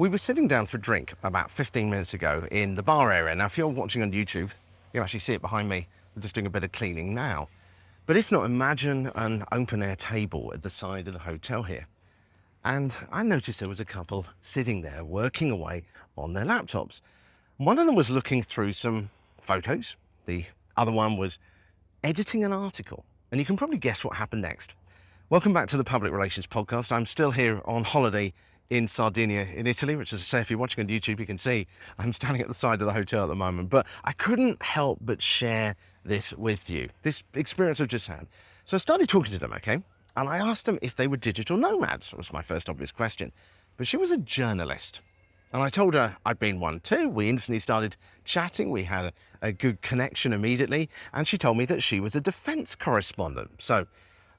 We were sitting down for a drink about 15 minutes ago in the bar area. Now, if you're watching on YouTube, you actually see it behind me. I'm just doing a bit of cleaning now. But if not, imagine an open-air table at the side of the hotel here. And I noticed there was a couple sitting there working away on their laptops. One of them was looking through some photos. The other one was editing an article. And you can probably guess what happened next. Welcome back to the Public Relations Podcast. I'm still here on holiday in Sardinia in Italy, which, as I say, if you're watching on YouTube, you can see I'm standing at the side of the hotel at the moment. But I couldn't help but share this with you, this experience I've just had. So I started talking to them, okay? And I asked them if they were digital nomads. That was my first obvious question. But she was a journalist. And I told her I'd been one too. We instantly started chatting. We had a good connection immediately. And she told me that she was a defense correspondent. So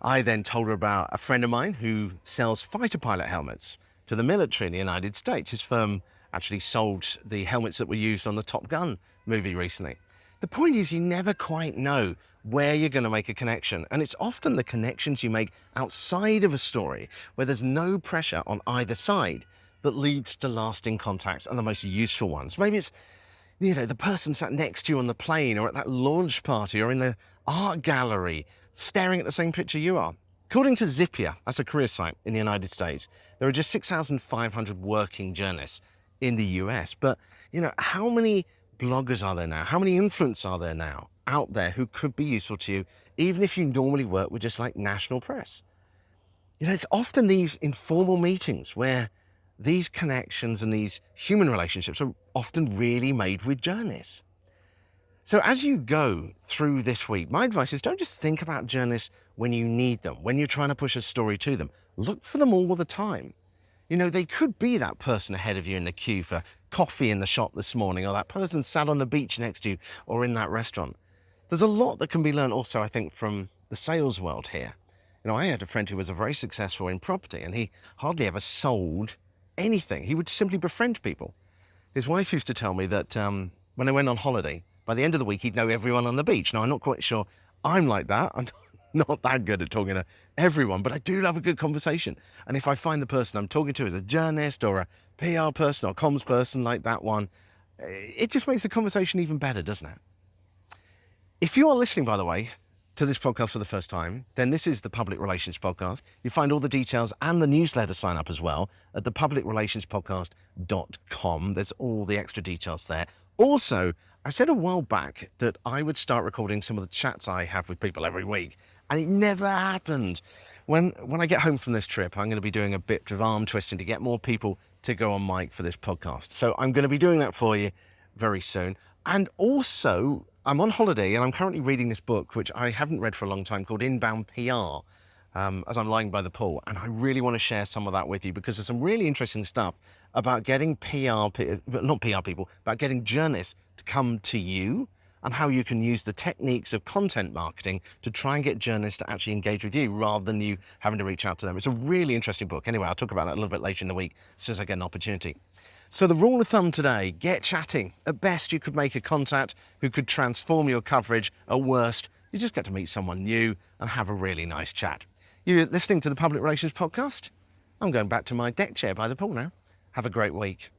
I then told her about a friend of mine who sells fighter pilot helmets to the military in the United States. His firm actually sold the helmets that were used on the Top Gun movie recently. The point is, you never quite know where you're going to make a connection. And it's often the connections you make outside of a story where there's no pressure on either side that leads to lasting contacts and the most useful ones. Maybe it's, the person sat next to you on the plane or at that launch party or in the art gallery staring at the same picture you are. According to Zippia, that's a career site in the United States, there are just 6,500 working journalists in the US. But, how many bloggers are there now? How many influencers are there now out there who could be useful to you, even if you normally work with just like national press? It's often these informal meetings where these connections and these human relationships are often really made with journalists. So as you go through this week, my advice is don't just think about journalists when you need them, when you're trying to push a story to them. Look for them all the time. They could be that person ahead of you in the queue for coffee in the shop this morning, or that person sat on the beach next to you or in that restaurant. There's a lot that can be learned also, I think, from the sales world here. I had a friend who was very successful in property, and he hardly ever sold anything. He would simply befriend people. His wife used to tell me that when they went on holiday, by the end of the week, he'd know everyone on the beach. Now, I'm not quite sure I'm like that. I'm not that good at talking to everyone, but I do love a good conversation. And if I find the person I'm talking to is a journalist or a PR person or comms person like that one, it just makes the conversation even better, doesn't it? If you are listening, by the way, to this podcast for the first time, then this is the Public Relations Podcast. You find all the details and the newsletter sign up as well at thepublicrelationspodcast.com. There's all the extra details there. Also, I said a while back that I would start recording some of the chats I have with people every week, and it never happened. When I get home from this trip, I'm going to be doing a bit of arm twisting to get more people to go on mic for this podcast. So I'm going to be doing that for you very soon. And also, I'm on holiday and I'm currently reading this book, which I haven't read for a long time, called Inbound PR, as I'm lying by the pool. And I really want to share some of that with you because there's some really interesting stuff about getting about getting journalists to come to you and how you can use the techniques of content marketing to try and get journalists to actually engage with you rather than you having to reach out to them. It's a really interesting book. Anyway, I'll talk about that a little bit later in the week as soon as I get an opportunity. So the rule of thumb today, get chatting. At best, you could make a contact who could transform your coverage. At worst, you just get to meet someone new and have a really nice chat. You're listening to the Public Relations Podcast? I'm going back to my deck chair by the pool now. Have a great week.